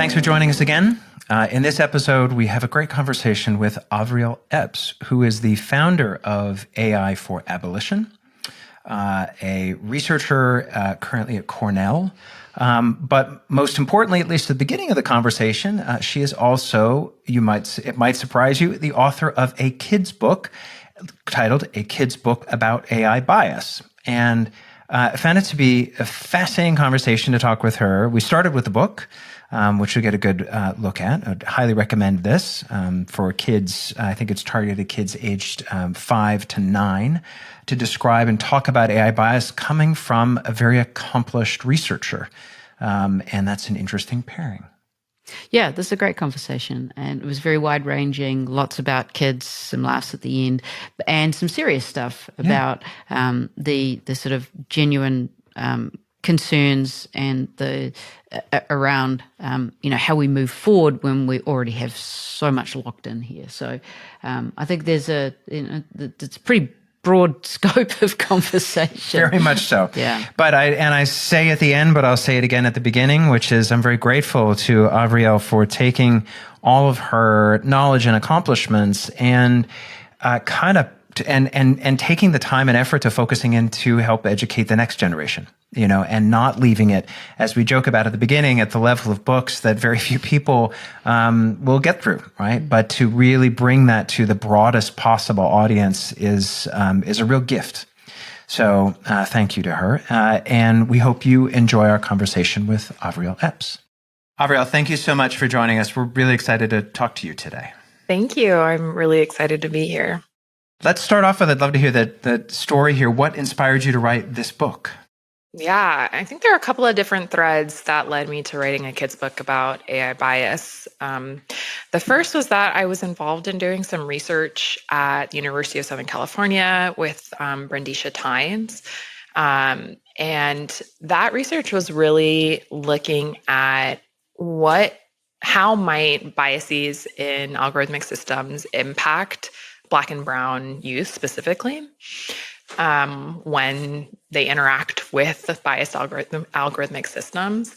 Thanks for joining us again. In this episode, we have a great conversation with Avriel Epps, who is the founder of AI for Abolition, a researcher currently at Cornell. But most importantly, at least at the beginning of the conversation, she is also, it might surprise you, the author of a kid's book titled A Kid's Book About AI Bias. And I found it to be a fascinating conversation to talk with her. We started with the book, which you'll get a good look at. I'd highly recommend this for kids. I think it's targeted at kids aged 5 to 9 to describe and talk about AI bias coming from a very accomplished researcher. And that's an interesting pairing. Yeah, this is a great conversation, and it was very wide-ranging, lots about kids, some laughs at the end, and some serious stuff about the sort of genuine concerns and the around how we move forward when we already have so much locked in here. So I think there's it's a pretty broad scope of conversation. Very much so. Yeah. But I say at the end, but I'll say it again at the beginning, which is I'm very grateful to Avriel for taking all of her knowledge and accomplishments and and taking the time and effort to focusing in to help educate the next generation, and not leaving it, as we joke about at the beginning, at the level of books that very few people will get through, right? But to really bring that to the broadest possible audience is a real gift. So thank you to her. And we hope you enjoy our conversation with Avriel Epps. Avriel, thank you so much for joining us. We're really excited to talk to you today. Thank you. I'm really excited to be here. Let's start off with, I'd love to hear the story here. What inspired you to write this book? Yeah, I think there are a couple of different threads that led me to writing a kid's book about AI bias. The first was that I was involved in doing some research at the University of Southern California with Brandisha Tynes. And that research was really looking at how might biases in algorithmic systems impact Black and Brown youth specifically when they interact with biased algorithmic systems.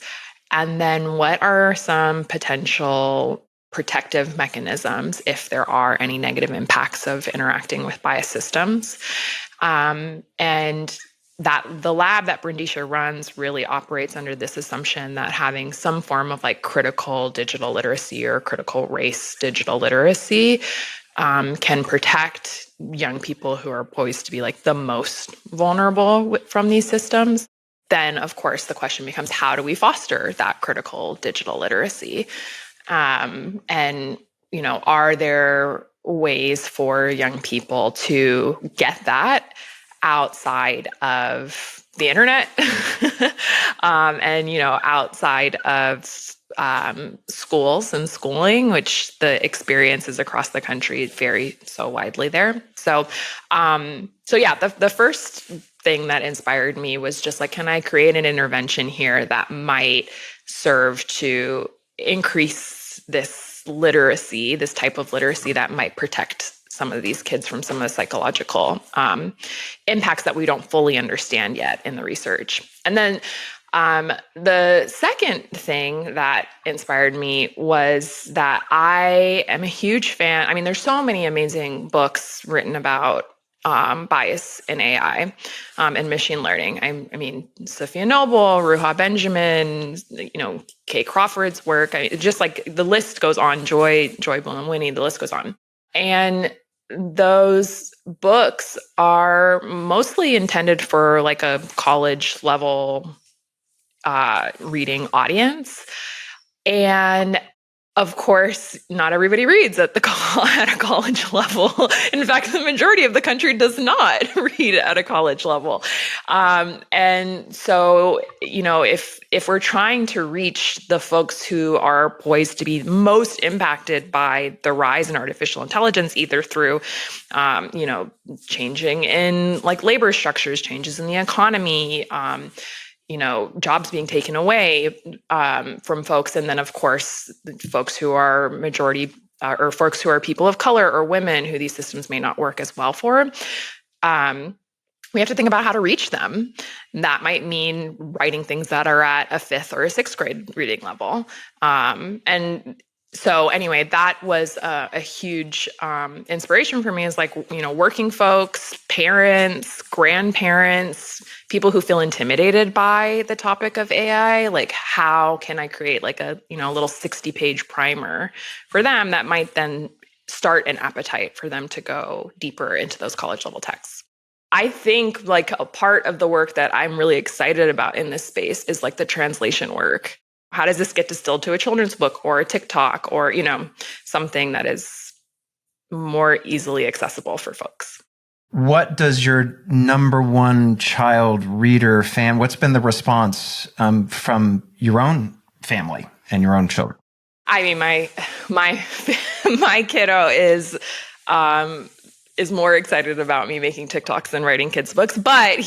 And then what are some potential protective mechanisms if there are any negative impacts of interacting with biased systems? And that the lab that Brandisha runs really operates under this assumption that having some form of critical digital literacy or critical race digital literacy can protect young people who are poised to be the most vulnerable from these systems. Then, of course, the question becomes, how do we foster that critical digital literacy? And, are there ways for young people to get that outside of the internet and, outside of schools and schooling, which the experiences across the country vary so widely there. So the first thing that inspired me was just can I create an intervention here that might serve to increase this literacy, this type of literacy that might protect some of these kids from some of the psychological impacts that we don't fully understand yet in the research. And then the second thing that inspired me was that I am a huge fan. I mean, there's so many amazing books written about bias in AI and machine learning. I mean, Sophia Noble, Ruha Benjamin, Kay Crawford's work. Just the list goes on. Joy Buolamwini, the list goes on. And those books are mostly intended for a college level reading audience. And of course, not everybody reads at a college level. In fact, the majority of the country does not read at a college level. And so, if we're trying to reach the folks who are poised to be most impacted by the rise in artificial intelligence, either through, changing in labor structures, changes in the economy, jobs being taken away from folks. And then, of course, folks who are majority or folks who are people of color or women who these systems may not work as well for. we have to think about how to reach them. That might mean writing things that are at a 5th or a 6th grade reading level. And so anyway, that was a huge inspiration for me, is like, working folks, parents, grandparents, people who feel intimidated by the topic of AI, like how can I create like a, little 60-page primer for them that might then start an appetite for them to go deeper into those college level texts. I think like a part of the work that I'm really excited about in this space is like the translation work. How does this get distilled to a children's book or a TikTok or, something that is more easily accessible for folks? What does your number one child reader fan, what's been the response from your own family and your own children? I mean, my kiddo is more excited about me making TikToks than writing kids' books, but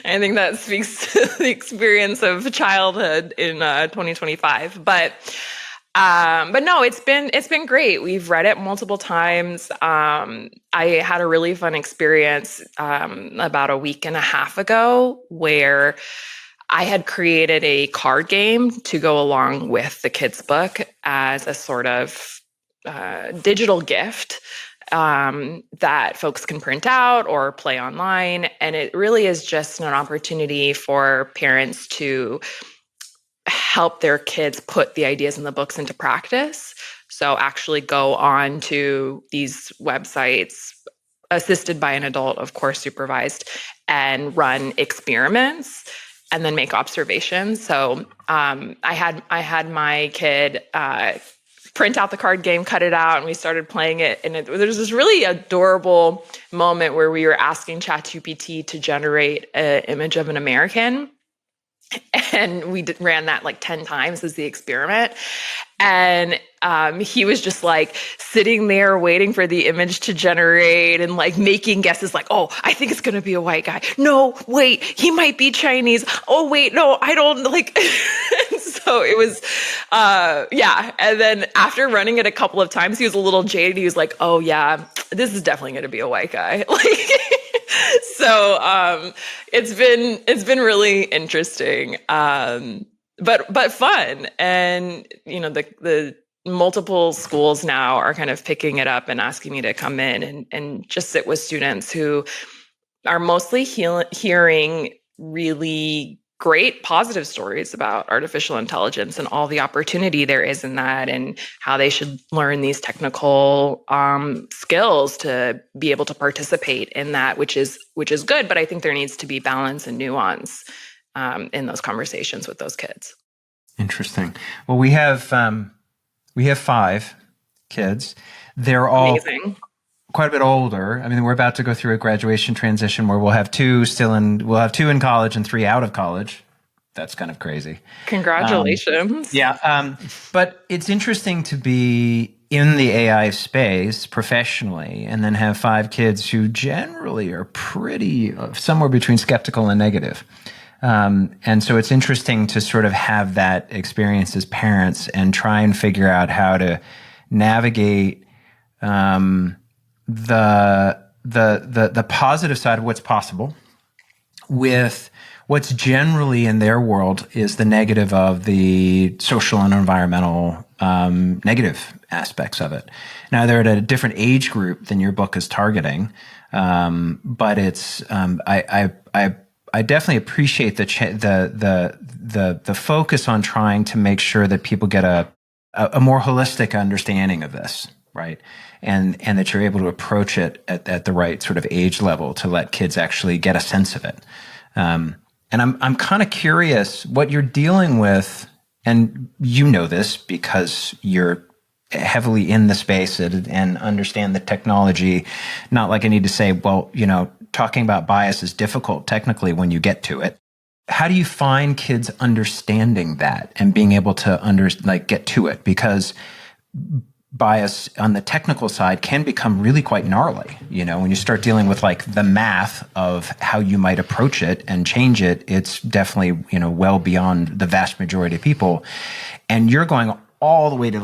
I think that speaks to the experience of childhood in 2025. But no, it's been great. We've read it multiple times. I had a really fun experience about a week and a half ago where I had created a card game to go along with the kids' book as a sort of digital gift that folks can print out or play online. And it really is just an opportunity for parents to help their kids put the ideas in the books into practice. So actually go on to these websites, assisted by an adult, of course, supervised, and run experiments and then make observations. So I had my kid print out the card game, cut it out, and we started playing it. And there's this really adorable moment where we were asking ChatGPT to generate an image of an American. And we ran that like 10 times as the experiment. And he was just like sitting there waiting for the image to generate and like making guesses like, oh, I think it's going to be a white guy. No, wait, he might be Chinese. Oh, wait, no, I don't like. So it was, yeah. And then after running it a couple of times, he was a little jaded. He was like, oh yeah, this is definitely going to be a white guy. Like, so it's been really interesting, but fun. And the multiple schools now are kind of picking it up and asking me to come in and just sit with students who are mostly hearing really great positive stories about artificial intelligence and all the opportunity there is in that, and how they should learn these technical skills to be able to participate in that, which is good. But I think there needs to be balance and nuance in those conversations with those kids. Interesting. Well, we have 5 kids. They're all amazing. Quite a bit older. I mean, we're about to go through a graduation transition where we'll have 2 in college and 3 out of college. That's kind of crazy. Congratulations. Yeah. But it's interesting to be in the AI space professionally and then have 5 kids who generally are pretty somewhere between skeptical and negative. And so it's interesting to sort of have that experience as parents and try and figure out how to navigate the positive side of what's possible with what's generally in their world is the negative of the social and environmental negative aspects of it. Now they're at a different age group than your book is targeting, but it's I definitely appreciate the focus on trying to make sure that people get a more holistic understanding of this, right? And that you're able to approach it at the right sort of age level to let kids actually get a sense of it. And I'm kind of curious what you're dealing with, and you know this because you're heavily in the space and understand the technology. Not like I need to say, well, talking about bias is difficult technically when you get to it. How do you find kids understanding that and being able to get to it? Because bias on the technical side can become really quite gnarly. When you start dealing with like the math of how you might approach it and change it, it's definitely, well beyond the vast majority of people. And you're going all the way to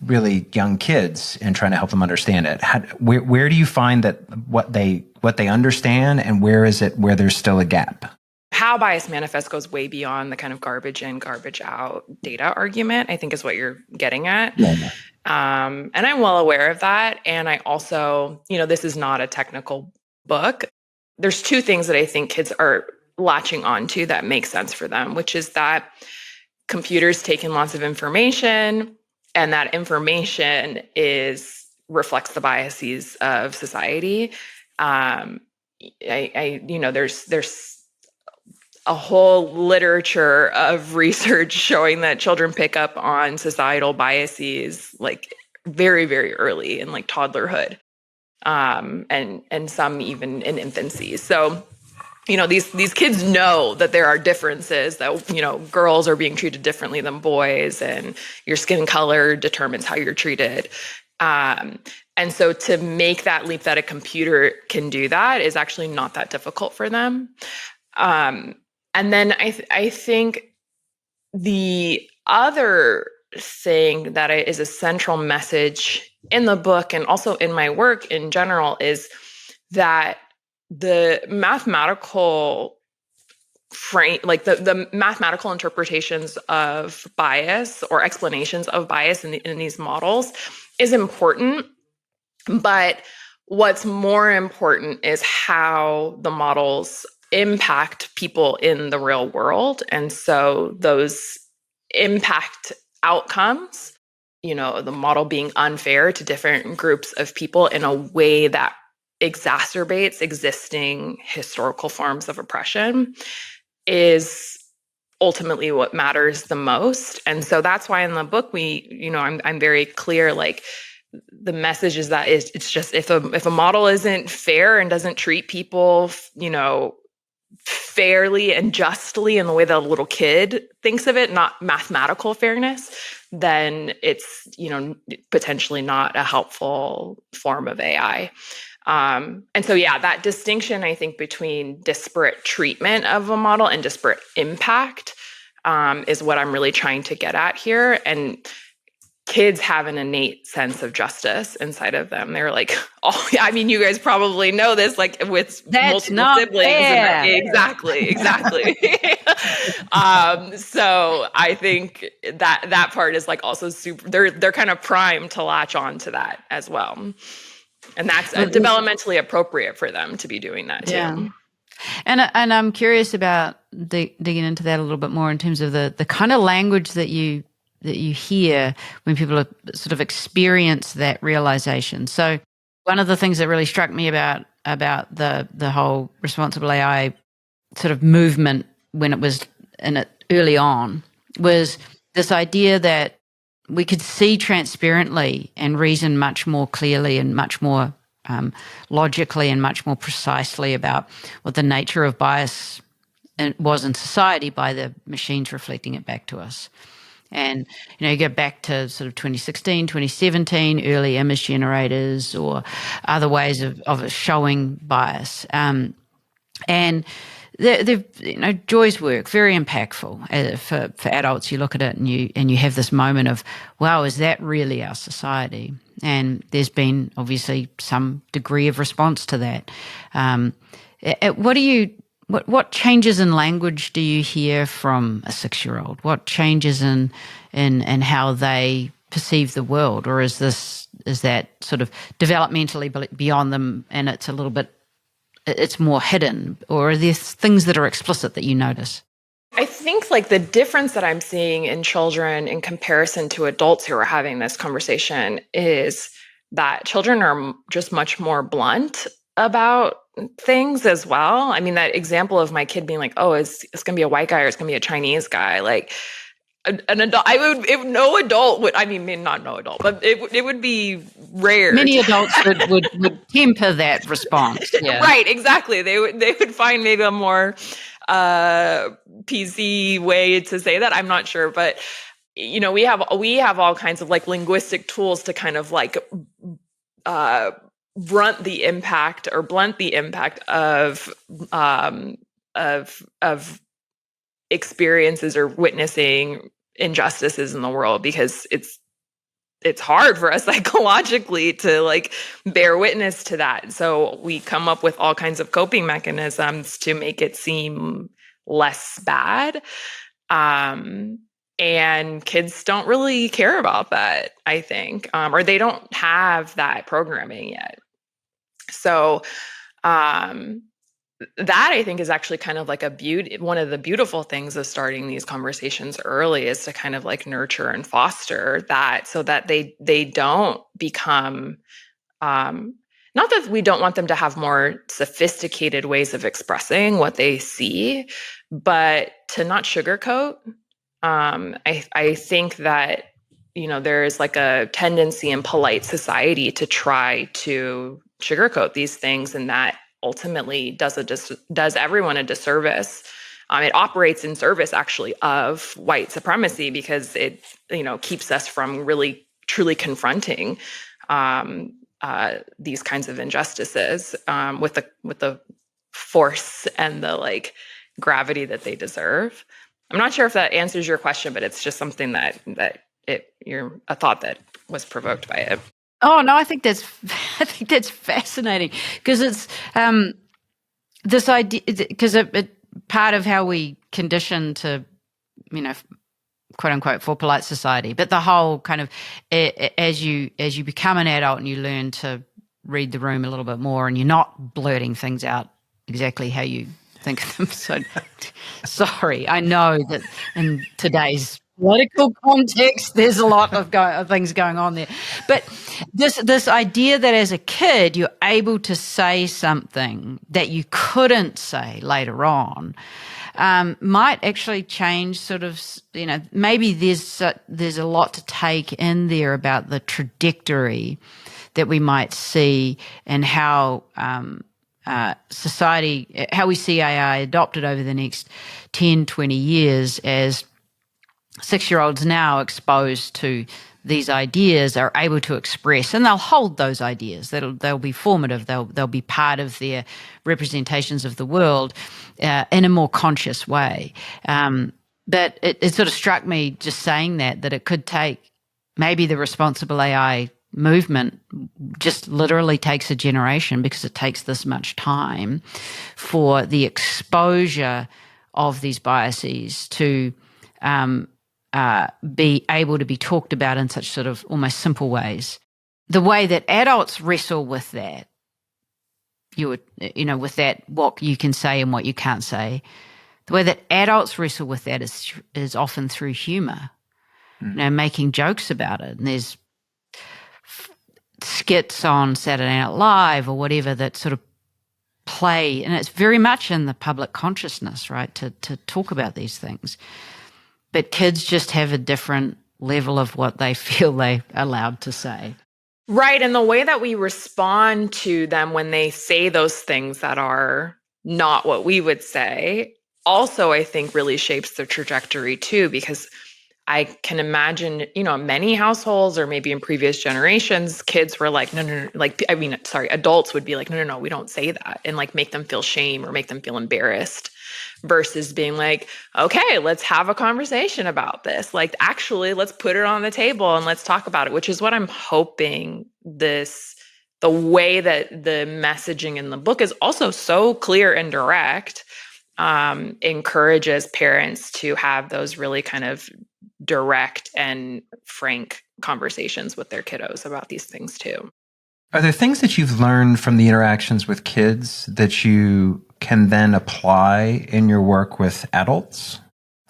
really young kids and trying to help them understand it? Where do you find that what they understand, and where is it where there's still a gap? How bias manifests goes way beyond the kind of garbage in, garbage out data argument, I think is what you're getting at. Yeah. And I'm well aware of that. And I also, this is not a technical book. There's two things that I think kids are latching onto that make sense for them, which is that computers take in lots of information, and that information reflects the biases of society. There's a whole literature of research showing that children pick up on societal biases like very, very early in like toddlerhood, and some even in infancy. So, these kids know that there are differences, that, girls are being treated differently than boys, and your skin color determines how you're treated. And so to make that leap that a computer can do that is actually not that difficult for them. And then I think the other thing that is a central message in the book and also in my work in general is that the mathematical frame, like the mathematical interpretations of bias or explanations of bias in these models is important. But what's more important is how the models impact people in the real world. And so those impact outcomes, the model being unfair to different groups of people in a way that exacerbates existing historical forms of oppression, is ultimately what matters the most. And so that's why in the book I'm very clear, like, the message is that it's just if a model isn't fair and doesn't treat people, fairly and justly in the way that a little kid thinks of it, not mathematical fairness, then it's, potentially not a helpful form of AI. And so, that distinction, I think, between disparate treatment of a model and disparate impact is what I'm really trying to get at here. And kids have an innate sense of justice inside of them. They're like, you guys probably know this, like with That's multiple not siblings. fair. Exactly. So I think that part is like also super, they're kind of primed to latch on to that as well. And that's developmentally appropriate for them to be doing that too. Yeah. And I'm curious about digging into that a little bit more in terms of the kind of language that you hear when people sort of experience that realization. So one of the things that really struck me about the whole responsible AI sort of movement when it was in it early on was this idea that we could see transparently and reason much more clearly and much more logically and much more precisely about what the nature of bias was in society by the machines reflecting it back to us. And, you go back to sort of 2016, 2017, early image generators or other ways of showing bias. And Joy's work, very impactful for adults. You look at it and you have this moment of, wow, is that really our society? And there's been obviously some degree of response to that. What changes in language do you hear from a 6-year-old? What changes in how they perceive the world, or is that sort of developmentally beyond them, and it's more hidden, or are there things that are explicit that you notice? I think like the difference that I'm seeing in children in comparison to adults who are having this conversation is that children are just much more blunt about things as well. I mean, that example of my kid being like, oh, it's going to be a white guy or it's going to be a Chinese guy. Like an adult, no adult would, maybe not no adult, but it would be rare. Many adults would temper that response. Yeah. Right, exactly. They would find maybe a more PC way to say that. I'm not sure, but we have all kinds of like linguistic tools to kind of like blunt the impact of experiences or witnessing injustices in the world, because it's it's hard for us psychologically to like bear witness to that. So we come up with all kinds of coping mechanisms to make it seem less bad. And kids don't really care about that, I think, or they don't have that programming yet. So that I think is actually kind of like one of the beautiful things of starting these conversations early is to kind of like nurture and foster that so that they don't become not that we don't want them to have more sophisticated ways of expressing what they see, but to not sugarcoat. I think that there is like a tendency in polite society to try to sugarcoat these things, and that ultimately does everyone a disservice. It operates in service actually of white supremacy because it keeps us from really truly confronting these kinds of injustices with the force and the like gravity that they deserve. I'm not sure if that answers your question, but it's just something that you're a thought that was provoked by it. Oh no, I think that's fascinating because it's this idea because part of how we condition to quote unquote for polite society, but the whole kind of as you become an adult and you learn to read the room a little bit more and you're not blurting things out exactly how you think of them. So sorry, I know that in today's political context, there's a lot of things going on there. But this idea that as a kid, you're able to say something that you couldn't say later on might actually change sort of, maybe there's a lot to take in there about the trajectory that we might see and how society, how we see AI adopted over the next 10, 20 years as 6-year-olds now exposed to these ideas are able to express, and they'll hold those ideas. They'll be formative. They'll be part of their representations of the world in a more conscious way. But it sort of struck me just saying that it could take maybe the responsible AI movement just literally takes a generation because it takes this much time for the exposure of these biases to be able to be talked about in such sort of almost simple ways. The way that adults wrestle with that, with that, what you can say and what you can't say, the way that adults wrestle with that is often through humor, making jokes about it. And there's skits on Saturday Night Live or whatever that sort of play, and it's very much in the public consciousness, right, to talk about these things. But kids just have a different level of what they feel they're allowed to say. Right. And the way that we respond to them when they say those things that are not what we would say also, I think, really shapes the trajectory too, because I can imagine, many households or maybe in previous generations, kids were like, no, adults would be like, no, we don't say that, and like make them feel shame or make them feel embarrassed, versus being like, okay, let's have a conversation about this. Like, actually, let's put it on the table and let's talk about it, which is what I'm hoping the way that the messaging in the book is also so clear and direct, encourages parents to have those really kind of direct and frank conversations with their kiddos about these things too. Are there things that you've learned from the interactions with kids that you can then apply in your work with adults?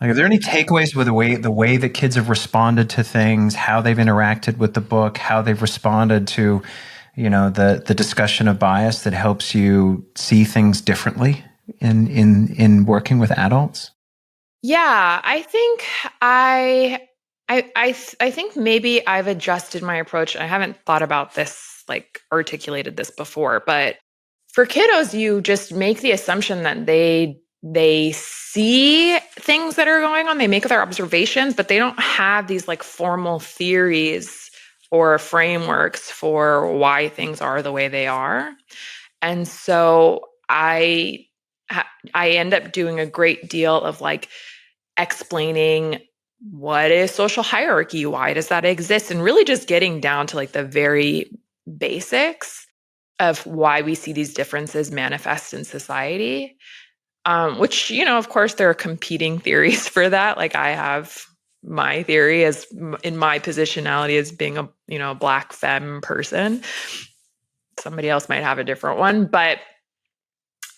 Like, are there any takeaways with the way that kids have responded to things, how they've interacted with the book, how they've responded to, the discussion of bias that helps you see things differently in working with adults? Yeah, I think I think maybe I've adjusted my approach. I haven't thought about this, like articulated this before, but for kiddos, you just make the assumption that they see things that are going on. They make their observations, but they don't have these like formal theories or frameworks for why things are the way they are. And so I end up doing a great deal of like explaining what is social hierarchy? Why does that exist? And really just getting down to like the very basics of why we see these differences manifest in society. Which, of course, there are competing theories for that. Like I have my theory as in my positionality as being a Black femme person. Somebody else might have a different one, but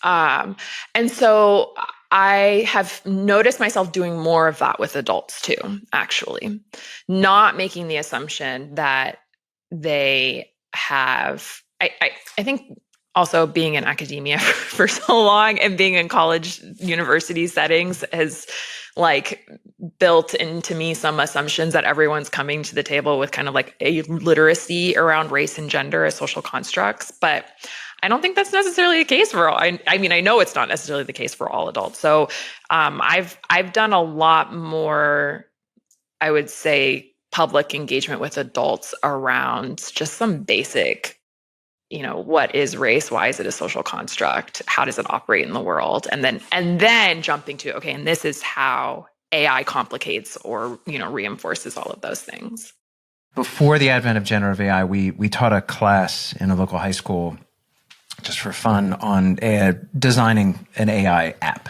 and so I have noticed myself doing more of that with adults too, actually, not making the assumption that they have. I think also being in academia for so long and being in college university settings has like built into me some assumptions that everyone's coming to the table with kind of like a literacy around race and gender as social constructs. But I don't think that's necessarily the case for all. I mean, I know it's not necessarily the case for all adults. So I've done a lot more, I would say, public engagement with adults around just some basic, what is race? Why is it a social construct? How does it operate in the world? And then jumping to, okay, and this is how AI complicates or, reinforces all of those things. Before the advent of generative AI, we taught a class in a local high school just for fun on designing an AI app.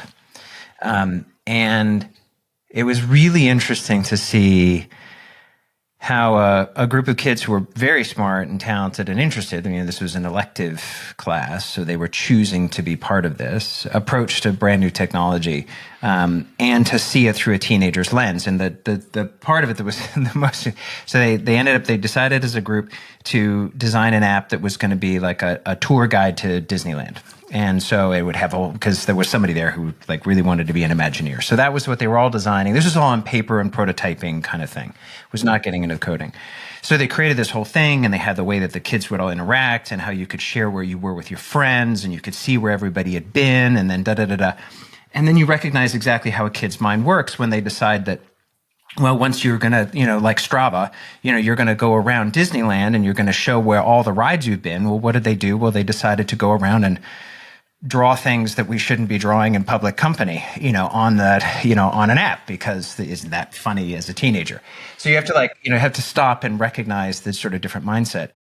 And it was really interesting to see how a group of kids who were very smart and talented and interested, I mean, this was an elective class, so they were choosing to be part of this, approached a brand new technology, and to see it through a teenager's lens. And the part of it that was the most, so they decided as a group to design an app that was going to be like a tour guide to Disneyland. And so it would have because there was somebody there who like really wanted to be an Imagineer. So that was what they were all designing. This was all on paper and prototyping kind of thing. It was not getting into coding. So they created this whole thing, and they had the way that the kids would all interact and how you could share where you were with your friends, and you could see where everybody had been, and then da-da-da-da. And then you recognize exactly how a kid's mind works when they decide that, well, once you're going to, like Strava, you're going to go around Disneyland and you're going to show where all the rides you've been. Well, what did they do? Well, they decided to go around and draw things that we shouldn't be drawing in public company, on that, on an app, because isn't that funny as a teenager? So you have to have to stop and recognize this sort of different mindset,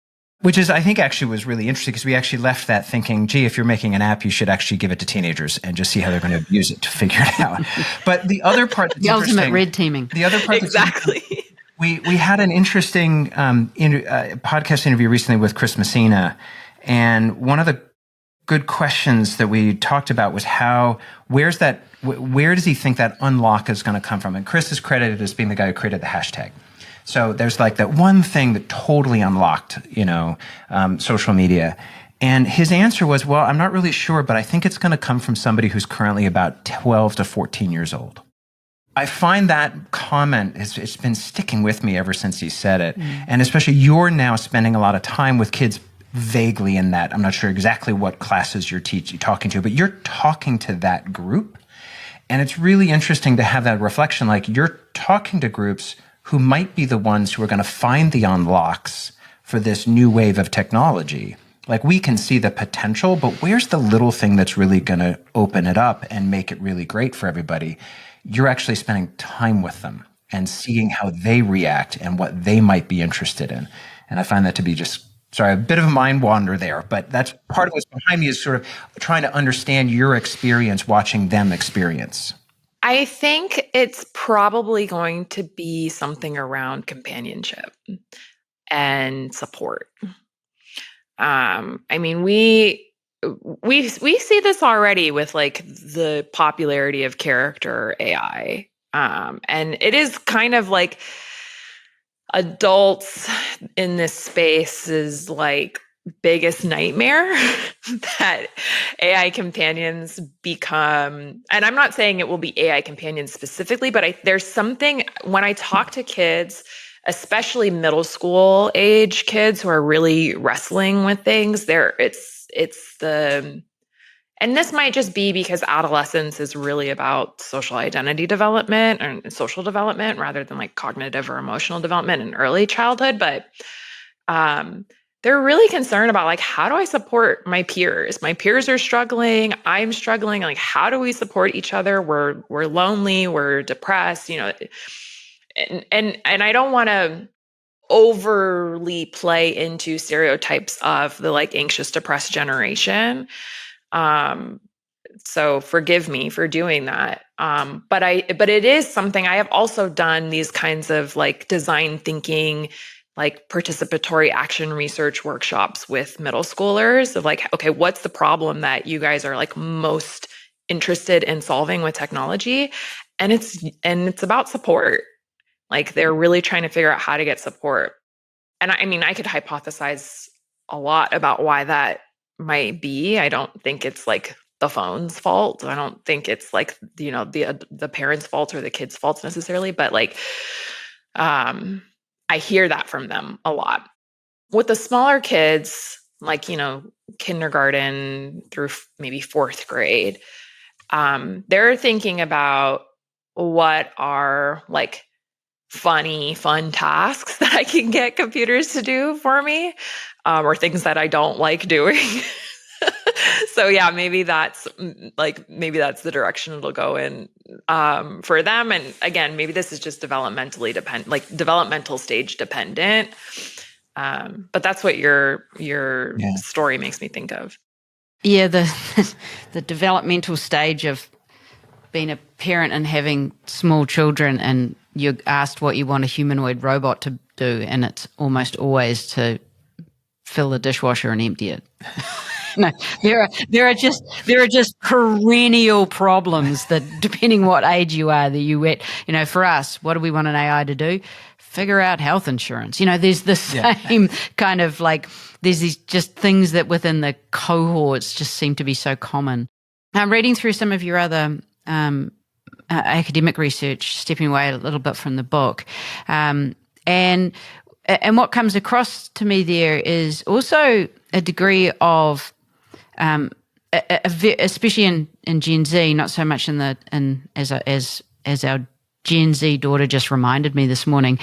which is, I think, actually was really interesting, because we actually left that thinking, gee, if you're making an app, you should actually give it to teenagers and just see how they're going to use it to figure it out. But the other part that's the ultimate red teaming. The other part exactly. We had an interesting podcast interview recently with Chris Messina, and one of the good questions that we talked about was where does he think that unlock is going to come from? And Chris is credited as being the guy who created the hashtag. So there's like that one thing that totally unlocked, social media. And his answer was, well, I'm not really sure, but I think it's going to come from somebody who's currently about 12 to 14 years old. I find that comment, it's been sticking with me ever since he said it. And especially you're now spending a lot of time with kids vaguely in that. I'm not sure exactly what classes you're talking to, but you're talking to that group. And it's really interesting to have that reflection, like you're talking to groups who might be the ones who are going to find the unlocks for this new wave of technology. Like we can see the potential, but where's the little thing that's really going to open it up and make it really great for everybody? You're actually spending time with them and seeing how they react and what they might be interested in. And I find that to be a bit of a mind wander there, but that's part of what's behind me, is sort of trying to understand your experience watching them experience. I think it's probably going to be something around companionship and support. I mean, we see this already with like the popularity of character AI, and it is kind of like adults in this space is like biggest nightmare that AI companions become. And I'm not saying it will be AI companions specifically, but there's something when I talk to kids, especially middle school age kids who are really wrestling with things, and this might just be because adolescence is really about social identity development and social development rather than like cognitive or emotional development in early childhood. But they're really concerned about like, how do I support my peers? My peers are struggling. I'm struggling. Like, how do we support each other? We're lonely. We're depressed. and I don't want to overly play into stereotypes of the like anxious, depressed generation. So forgive me for doing that. But it is something I have also done these kinds of like design thinking, like participatory action research workshops with middle schoolers of like, okay, what's the problem that you guys are like most interested in solving with technology? And it's about support. Like they're really trying to figure out how to get support. And I mean, I could hypothesize a lot about why that might be. I don't think it's like the phone's fault. I don't think it's like, the parents' fault or the kids' fault necessarily, but like, I hear that from them a lot. With the smaller kids, like, kindergarten through maybe fourth grade, they're thinking about what are like fun tasks that I can get computers to do for me, or things that I don't like doing. So yeah, maybe that's the direction it'll go in for them. And again, maybe this is just developmental stage dependent. But that's what your story makes me think of. Yeah, the developmental stage of being a parent and having small children, and you're asked what you want a humanoid robot to do, and it's almost always to fill the dishwasher and empty it. No, there are just perennial problems that, depending what age you are, that you at. For us, what do we want an AI to do? Figure out health insurance. There's the same kind of like, there's these just things that within the cohorts just seem to be so common. I'm reading through some of your other academic research, stepping away a little bit from the book, and what comes across to me there is also a degree of, especially in Gen Z, not so much as our Gen Z daughter just reminded me this morning,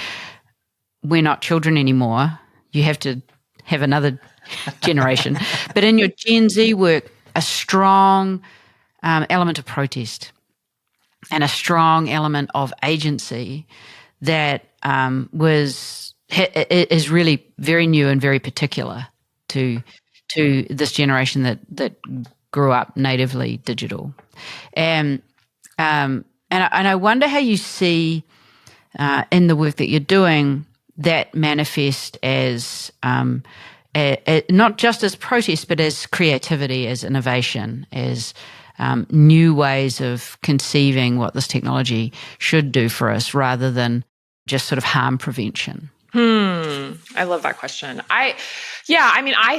we're not children anymore. You have to have another generation. But in your Gen Z work, a strong element of protest and a strong element of agency that is really very new and very particular to this generation that grew up natively digital. And I wonder how you see in the work that you're doing that manifest as not just as protest, but as creativity, as innovation, as new ways of conceiving what this technology should do for us, rather than just sort of harm prevention. I love that question. I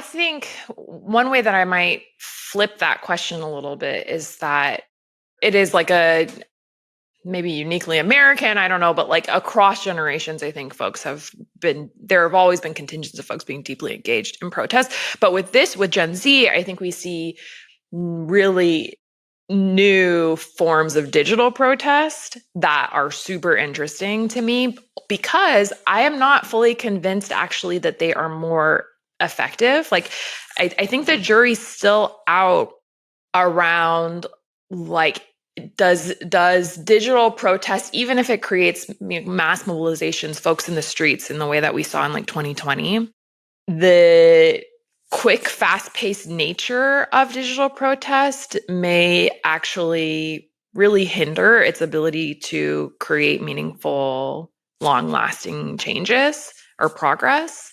think one way that I might flip that question a little bit is that it is like a maybe uniquely American, I don't know, but like across generations, I think there have always been contingents of folks being deeply engaged in protest. But with Gen Z, I think we see really new forms of digital protest that are super interesting to me, because I am not fully convinced actually that they are more effective. Like, I think the jury's still out around like, does digital protest, even if it creates mass mobilizations, folks in the streets in the way that we saw in like 2020, the quick, fast-paced nature of digital protest may actually really hinder its ability to create meaningful, long-lasting changes or progress.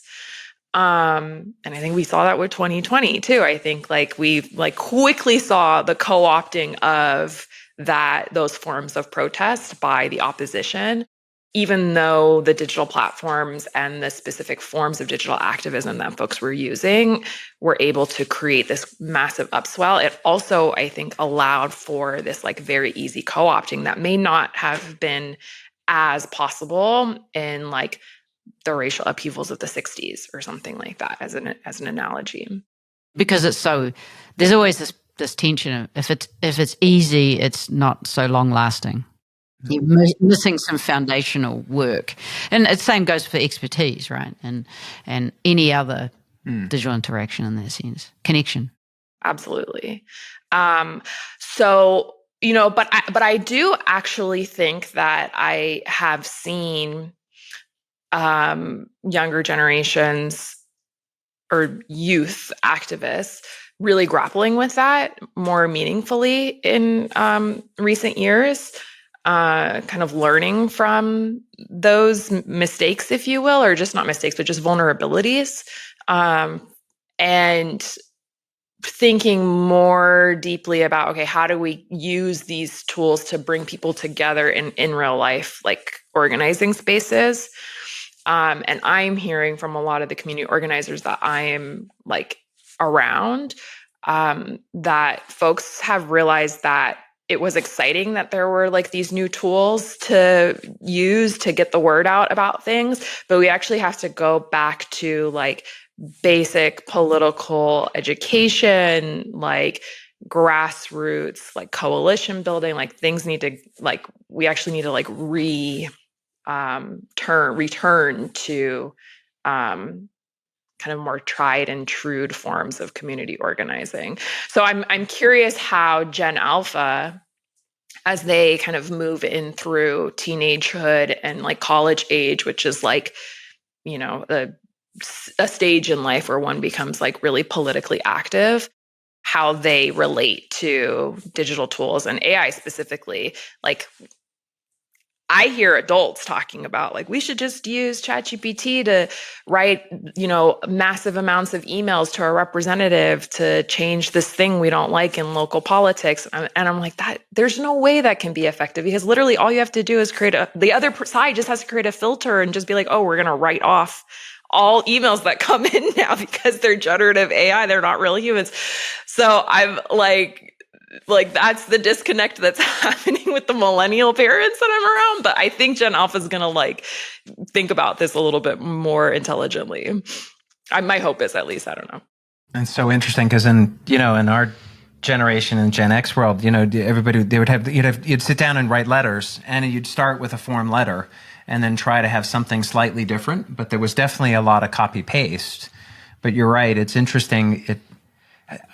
And I think we saw that with 2020 too. I think like we like quickly saw the co-opting of those forms of protest by the opposition, even though the digital platforms and the specific forms of digital activism that folks were using were able to create this massive upswell. It also, I think, allowed for this like very easy co-opting that may not have been as possible in like the racial upheavals of the 60s or something like that, as an analogy. Because there's always this tension of if it's easy, it's not so long lasting. You're missing some foundational work, and the same goes for expertise, right? And any other digital interaction in that sense, connection. Absolutely. So but I do actually think that I have seen younger generations or youth activists really grappling with that more meaningfully in recent years, kind of learning from those mistakes, if you will, or just not mistakes, but just vulnerabilities, and thinking more deeply about, okay, how do we use these tools to bring people together in real life, like organizing spaces. And I'm hearing from a lot of the community organizers that I am like around, that folks have realized that it was exciting that there were like these new tools to use to get the word out about things, but we actually have to go back to like basic political education, like grassroots, like coalition building, like things need to like, we actually need to like return to kind of more tried and true forms of community organizing. So I'm curious how Gen Alpha, as they kind of move in through teenagehood and like college age, which is like, a stage in life where one becomes like really politically active, how they relate to digital tools and AI specifically. Like, I hear adults talking about like, we should just use ChatGPT to write, massive amounts of emails to our representative to change this thing we don't like in local politics. And I'm like, that there's no way that can be effective, because literally all you have to do is the other side just has to create a filter and just be like, oh, we're going to write off all emails that come in now because they're generative AI. They're not real humans. So I'm like that's the disconnect that's happening with the millennial parents that I'm around. But I think Gen Alpha is going to like think about this a little bit more intelligently. My hope is, at least. I don't know. And so interesting, because in our generation in Gen X world, everybody, you'd sit down and write letters, and you'd start with a form letter and then try to have something slightly different. But there was definitely a lot of copy paste. But you're right. It's interesting.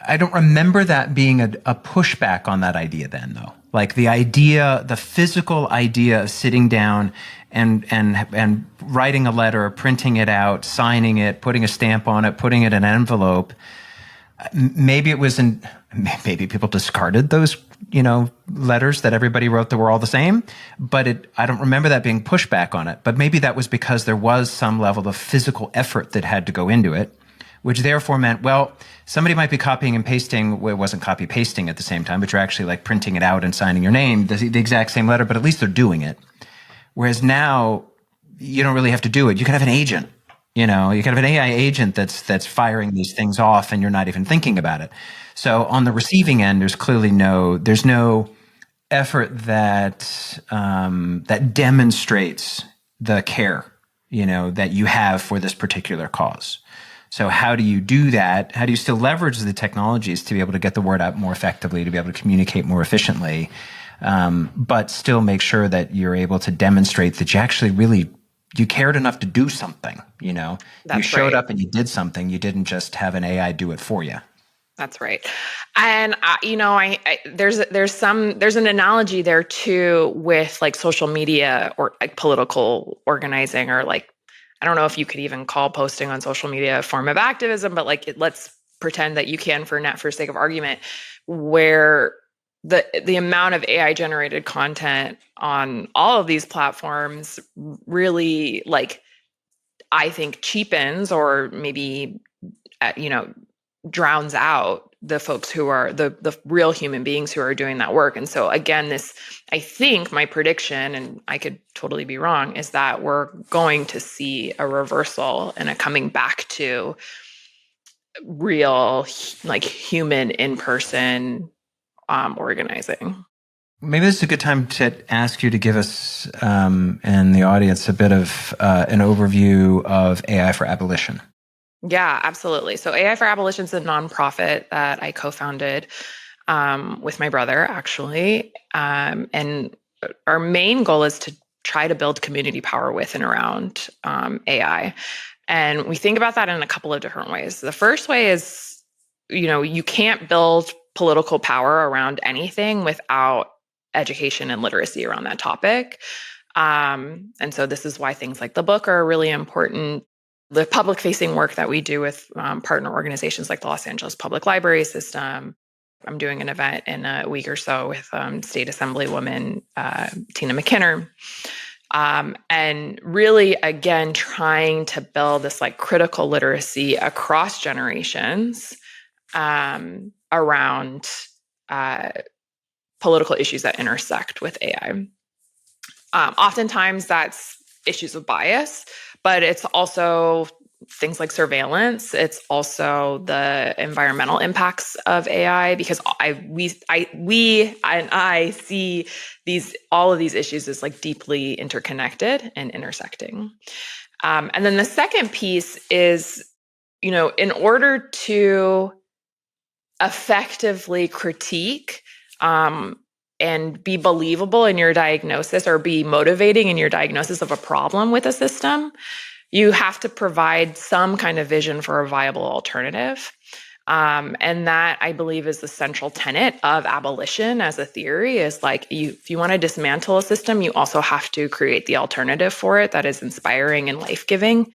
I don't remember that being a pushback on that idea then, though. Like the physical idea of sitting down and writing a letter, printing it out, signing it, putting a stamp on it, putting it in an envelope. Maybe maybe people discarded those, letters that everybody wrote that were all the same. But I don't remember that being pushback on it. But maybe that was because there was some level of physical effort that had to go into it, which therefore meant, well, somebody might be copying and pasting. Well, it wasn't copy pasting at the same time, but you're actually like printing it out and signing your name, the exact same letter, but at least they're doing it. Whereas now you don't really have to do it. You can have an agent, you can have an AI agent that's firing these things off, and you're not even thinking about it. So on the receiving end, there's clearly there's no effort that demonstrates the care, that you have for this particular cause. So how do you do that? How do you still leverage the technologies to be able to get the word out more effectively, to be able to communicate more efficiently, but still make sure that you're able to demonstrate that you actually you cared enough to do something, That's you showed right. up and you did something. You didn't just have an AI do it for you. That's right. And there's an analogy there too with like social media or like political organizing, or like, I don't know if you could even call posting on social media a form of activism, but like let's pretend that you can for sake of argument, where the amount of AI generated content on all of these platforms really, like, I think cheapens or maybe drowns out the folks who are the real human beings who are doing that work. And so again, I think my prediction, and I could totally be wrong, is that we're going to see a reversal and a coming back to real, like, human in-person organizing. Maybe this is a good time to ask you to give us and the audience a bit of an overview of AI for Abolition. Yeah, absolutely. So AI for Abolition is a nonprofit that I co-founded with my brother, actually. And our main goal is to try to build community power with and around AI. And we think about that in a couple of different ways. The first way is, you can't build political power around anything without education and literacy around that topic. And so this is why things like the book are really important. The public-facing work that we do with partner organizations like the Los Angeles Public Library System. I'm doing an event in a week or so with State Assemblywoman Tina McKinnon. And really, again, trying to build this like critical literacy across generations around political issues that intersect with AI. Oftentimes that's issues of bias, but it's also things like surveillance. It's also the environmental impacts of AI, because we see all of these issues as like deeply interconnected and intersecting. And then the second piece is, in order to effectively critique and be believable in your diagnosis, or be motivating in your diagnosis of a problem with a system, you have to provide some kind of vision for a viable alternative. And that, I believe, is the central tenet of abolition as a theory, is like, if you want to dismantle a system, you also have to create the alternative for it that is inspiring and life-giving.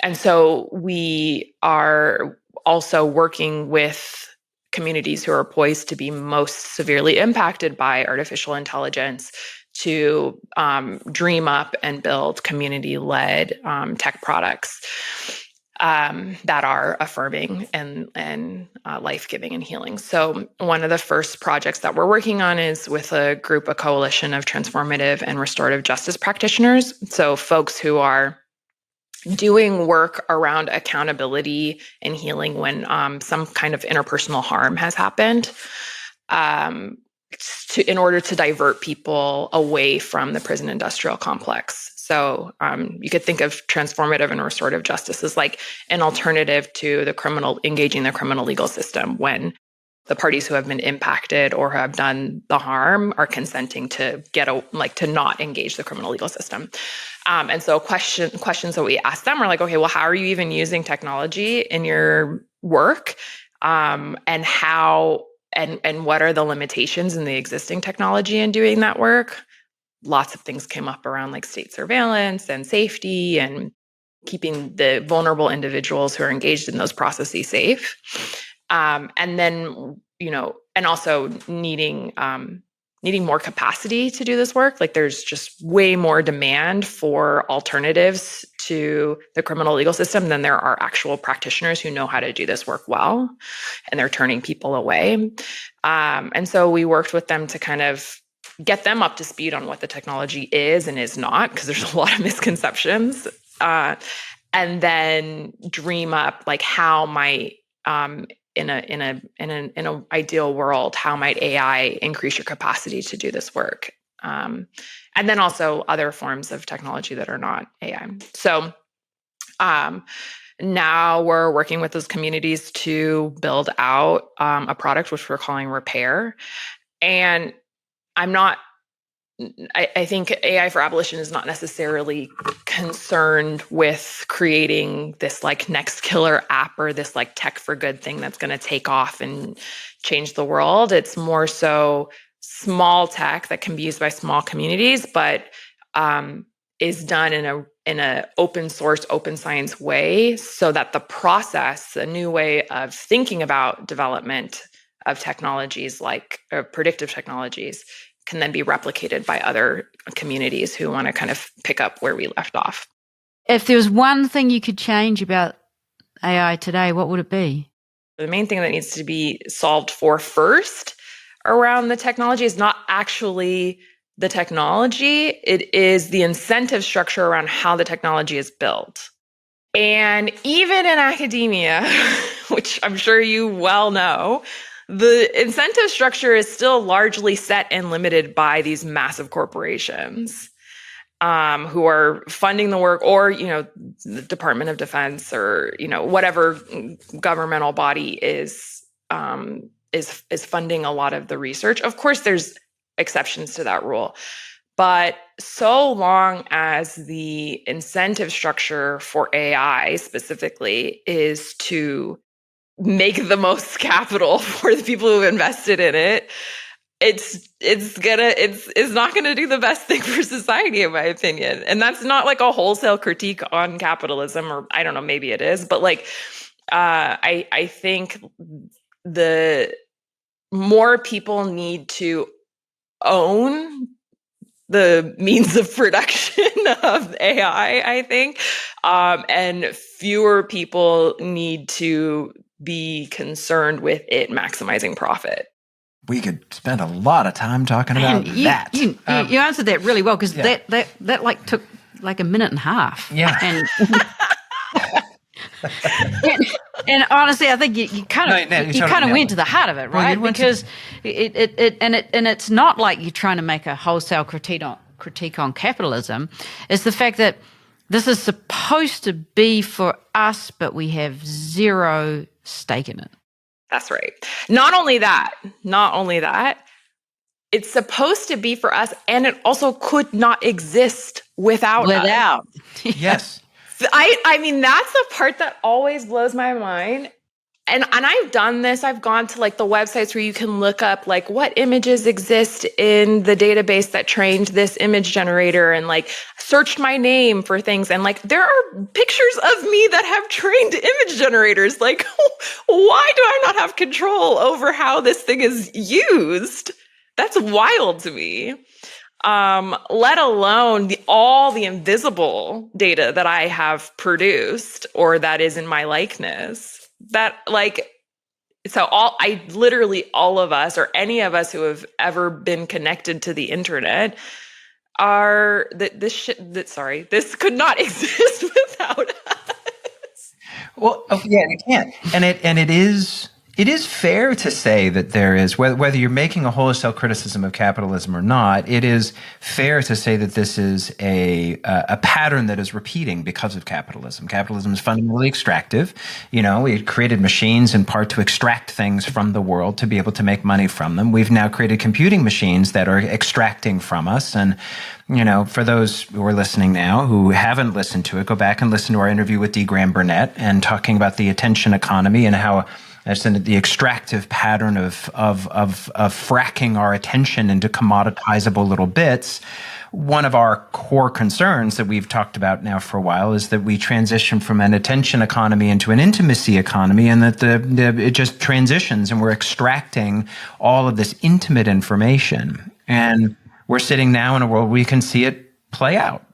And so we are also working with communities who are poised to be most severely impacted by artificial intelligence to dream up and build community-led tech products that are affirming and life-giving and healing. So one of the first projects that we're working on is with a coalition of transformative and restorative justice practitioners. So folks who are doing work around accountability and healing when some kind of interpersonal harm has happened, in order to divert people away from the prison industrial complex. So you could think of transformative and restorative justice as like an alternative to engaging the criminal legal system, when the parties who have been impacted or who have done the harm are consenting to to not engage the criminal legal system. And so questions that we ask them are like, okay, well, how are you even using technology in your work? And how, and what are the limitations in the existing technology in doing that work? Lots of things came up around like state surveillance and safety and keeping the vulnerable individuals who are engaged in those processes safe. And then, and also needing more capacity to do this work. Like there's just way more demand for alternatives to the criminal legal system than there are actual practitioners who know how to do this work well, and they're turning people away. And so we worked with them to kind of get them up to speed on what the technology is and is not, because there's a lot of misconceptions. And then dream up like how might in an ideal world, how might AI increase your capacity to do this work? And then also other forms of technology that are not AI. So now we're working with those communities to build out a product which we're calling Repair. And I think AI for Abolition is not necessarily concerned with creating this like next killer app or this like tech for good thing that's going to take off and change the world. It's more so small tech that can be used by small communities, but is done in a open source, open science way, so that the process, a new way of thinking about development of technologies like predictive technologies, can then be replicated by other communities who want to kind of pick up where we left off. If there was one thing you could change about AI today, what would it be? The main thing that needs to be solved for first around the technology is not actually the technology. It is the incentive structure around how the technology is built. And even in academia, which I'm sure you well know, the incentive structure is still largely set and limited by these massive corporations who are funding the work, or the Department of Defense, or whatever governmental body is funding a lot of the research. Of course, there's exceptions to that rule, but so long as the incentive structure for AI specifically is to make the most capital for the people who've invested in it, it's not gonna do the best thing for society, in my opinion. And that's not like a wholesale critique on capitalism, or I don't know, maybe it is, but like I think the more people need to own the means of production of AI, I think, and fewer people need to be concerned with it maximizing profit. We could spend a lot of time talking about that. You answered that really well, because that like took like a minute and a half. Yeah. And honestly, I think you kind of went to the heart of it, right? Well, because it's not like you're trying to make a wholesale critique on capitalism. It's the fact that this is supposed to be for us, but we have zero stake in it. That's right. Not only that, it's supposed to be for us, and it also could not exist without us. Yes. I mean, that's the part that always blows my mind. And I've done this. I've gone to like the websites where you can look up like what images exist in the database that trained this image generator, and like searched my name for things. And like there are pictures of me that have trained image generators. Like, why do I not have control over how this thing is used? That's wild to me. Let alone all the invisible data that I have produced or that is in my likeness. That like, so all of us, or any of us who have ever been connected to the internet, are this could not exist without us. Well, it can't, and it is fair to say that there is, whether you're making a wholesale criticism of capitalism or not, it is fair to say that this is a pattern that is repeating because of capitalism. Capitalism is fundamentally extractive. We created machines in part to extract things from the world to be able to make money from them. We've now created computing machines that are extracting from us. And for those who are listening now who haven't listened to it, go back and listen to our interview with D. Graham Burnett and talking about the attention economy and how the extractive pattern of fracking our attention into commoditizable little bits. One of our core concerns that we've talked about now for a while is that we transition from an attention economy into an intimacy economy, and that it just transitions, and we're extracting all of this intimate information. And we're sitting now in a world where we can see it play out.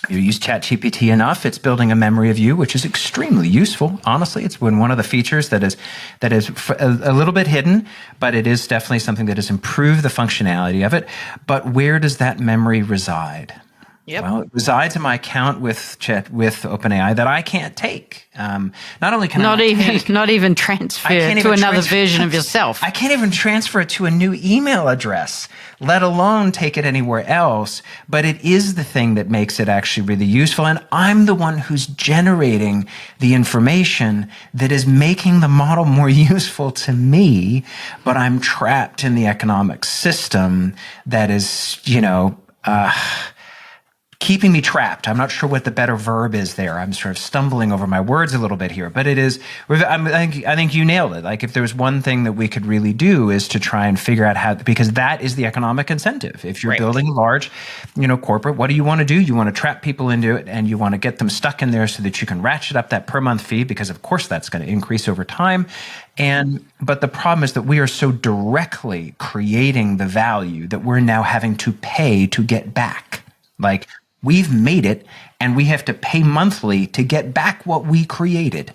You use ChatGPT enough, it's building a memory of you, which is extremely useful. Honestly, it's been one of the features that is a little bit hidden, but it is definitely something that has improved the functionality of it. But where does that memory reside? Yep. Well, it resides in my account with OpenAI that I can't take. Not only can not even transfer to another version of yourself. I can't even transfer it to a new email address, let alone take it anywhere else. But it is the thing that makes it actually really useful. And I'm the one who's generating the information that is making the model more useful to me. But I'm trapped in the economic system that is, keeping me trapped. I'm not sure what the better verb is there. I'm sort of stumbling over my words a little bit here, but it is, I think you nailed it. Like if there's one thing that we could really do is to try and figure out how, because that is the economic incentive. If you're building a large, corporate, what do you want to do? You want to trap people into it, and you want to get them stuck in there so that you can ratchet up that per month fee, because of course that's going to increase over time. But the problem is that we are so directly creating the value that we're now having to pay to get back. Like, we've made it, and we have to pay monthly to get back what we created.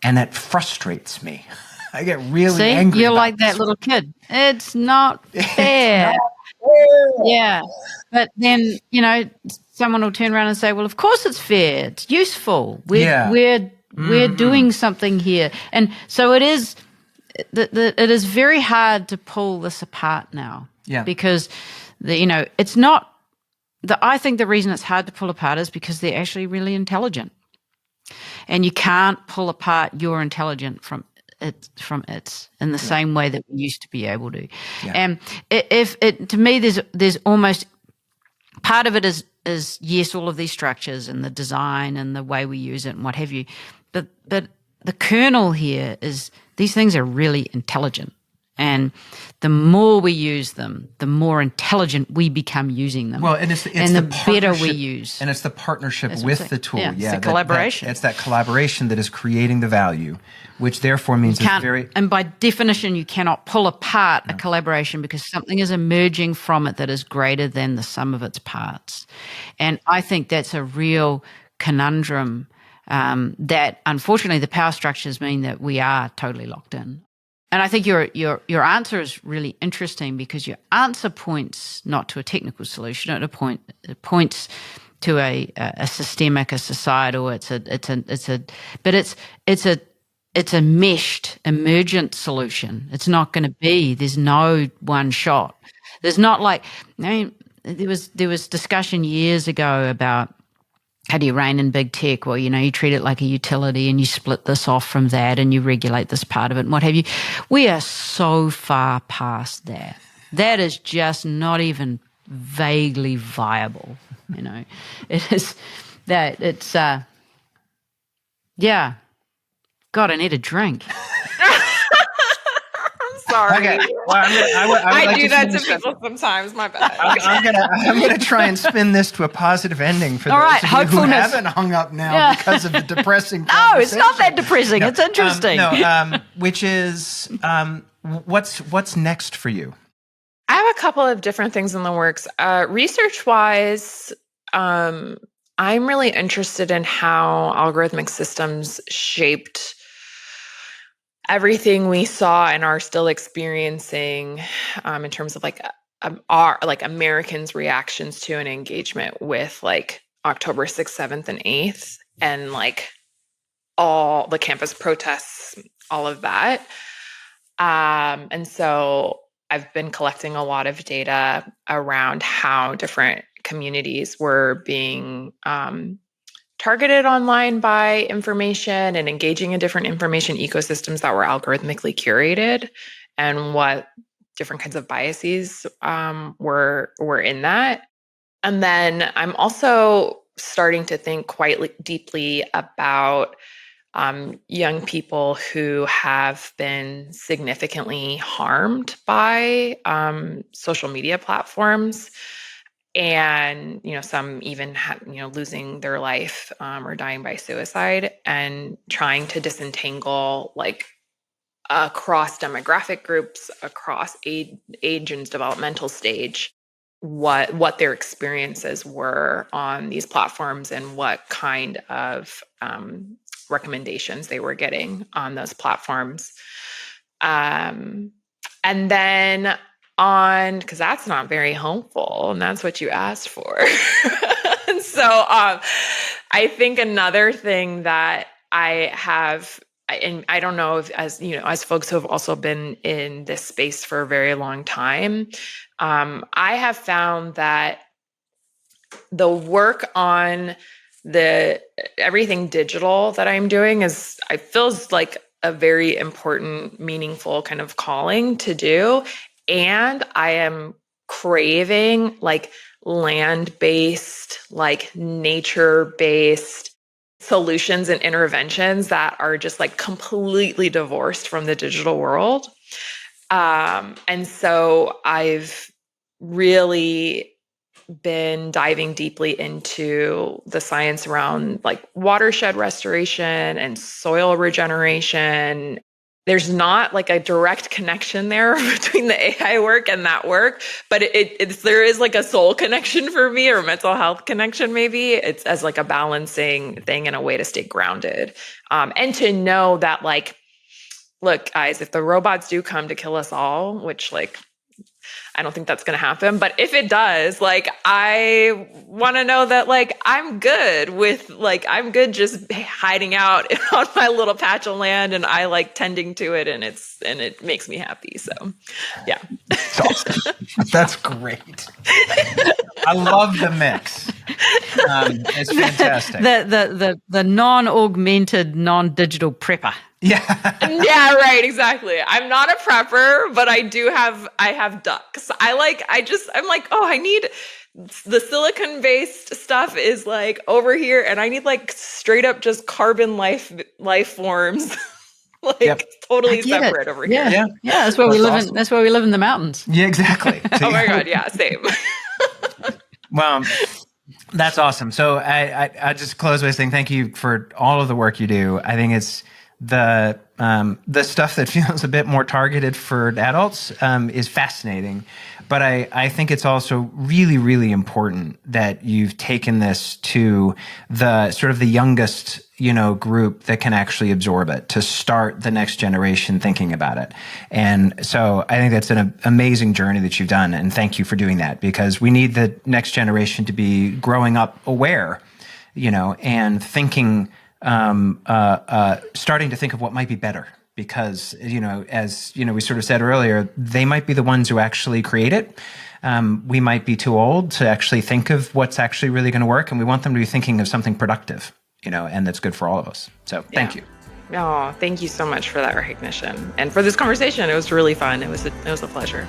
And that frustrates me. I get really angry. You're like that little kid. It's not fair. Yeah. But then, someone will turn around and say, well, of course it's fair. It's useful. We're doing something here. And so it is very hard to pull this apart now. Yeah. Because, it's not, I think the reason it's hard to pull apart is because they're actually really intelligent. And you can't pull apart your intelligence from its in the same way that we used to be able to. Yeah. And to me, there's almost part of it is yes, all of these structures and the design and the way we use it and what have you. But the kernel here is these things are really intelligent. And the more we use them, the more intelligent we become using them. Well, and the better we use. And it's the partnership with the tool. Yeah, it's the collaboration. It's that collaboration that is creating the value, which therefore means it's very... And by definition, you cannot pull apart a collaboration because something is emerging from it that is greater than the sum of its parts. And I think that's a real conundrum that, unfortunately, the power structures mean that we are totally locked in. And I think your answer is really interesting because your answer points not to a technical solution. It points to a systemic, a societal. It's a meshed, emergent solution. It's not going to be. There's no one shot. There's not like. I mean, there was discussion years ago about, how do you rein in big tech? Well, you treat it like a utility and you split this off from that and you regulate this part of it and what have you. We are so far past that. That is just not even vaguely viable, It is that it's, yeah. God, I need a drink. Sorry. Okay. Well, I do that to people sometimes. My bad. I'm gonna try and spin this to a positive ending for those of you who haven't hung up now because of the depressing. No, it's not that depressing. No, it's interesting. Which is what's next for you? I have a couple of different things in the works. Research-wise, I'm really interested in how algorithmic systems shaped everything we saw and are still experiencing in terms of our Americans' reactions to an engagement with October 6th, 7th, and 8th, and all the campus protests, all of that. And so I've been collecting a lot of data around how different communities were being targeted online by information and engaging in different information ecosystems that were algorithmically curated, and what different kinds of biases were in that. And then I'm also starting to think quite deeply about young people who have been significantly harmed by social media platforms. And, some even losing their life or dying by suicide, and trying to disentangle across demographic groups, across age and developmental stage, what their experiences were on these platforms and what kind of recommendations they were getting on those platforms. And then because that's not very hopeful, and that's what you asked for. And so I think another thing that I have, and I don't know if, as folks who have also been in this space for a very long time, I have found that the work on everything digital that I'm doing feels like a very important, meaningful kind of calling to do. And I am craving land-based, nature-based solutions and interventions that are just completely divorced from the digital world. And so I've really been diving deeply into the science around watershed restoration and soil regeneration. There's not a direct connection there between the AI work and that work, but there is a soul connection for me, or mental health connection maybe. It's as a balancing thing and a way to stay grounded. And to know that look, guys, if the robots do come to kill us all, which I don't think that's going to happen, but if it does, I want to know that I'm good with I'm good just hiding out on my little patch of land, and I tending to it, and it makes me happy. So yeah. That's awesome. That's great. I love the mix. It's fantastic. The non-augmented, non-digital prepper. Yeah. Yeah, right, exactly. I'm not a prepper, but I have ducks. I'm I need the silicon-based stuff is over here, and I need straight up just carbon life forms like Yep. totally I get it. separate over Yeah. here. Yeah. That's where we That's live awesome. in. That's where we live in the mountains. Yeah, exactly. Oh my God. Yeah. Same. Well, that's awesome. So I just close by saying thank you for all of the work you do. I think it's the stuff that feels a bit more targeted for adults is fascinating. But I think it's also really, really important that you've taken this to the sort of the youngest, group that can actually absorb it, to start the next generation thinking about it. And so I think that's an amazing journey that you've done. And thank you for doing that, because we need the next generation to be growing up aware, and thinking, starting to think of what might be better. Because, as we sort of said earlier, they might be the ones who actually create it. We might be too old to actually think of what's actually really going to work. And we want them to be thinking of something productive, and that's good for all of us. So thank you. Oh, thank you so much for that recognition and for this conversation. It was really fun. It was a pleasure.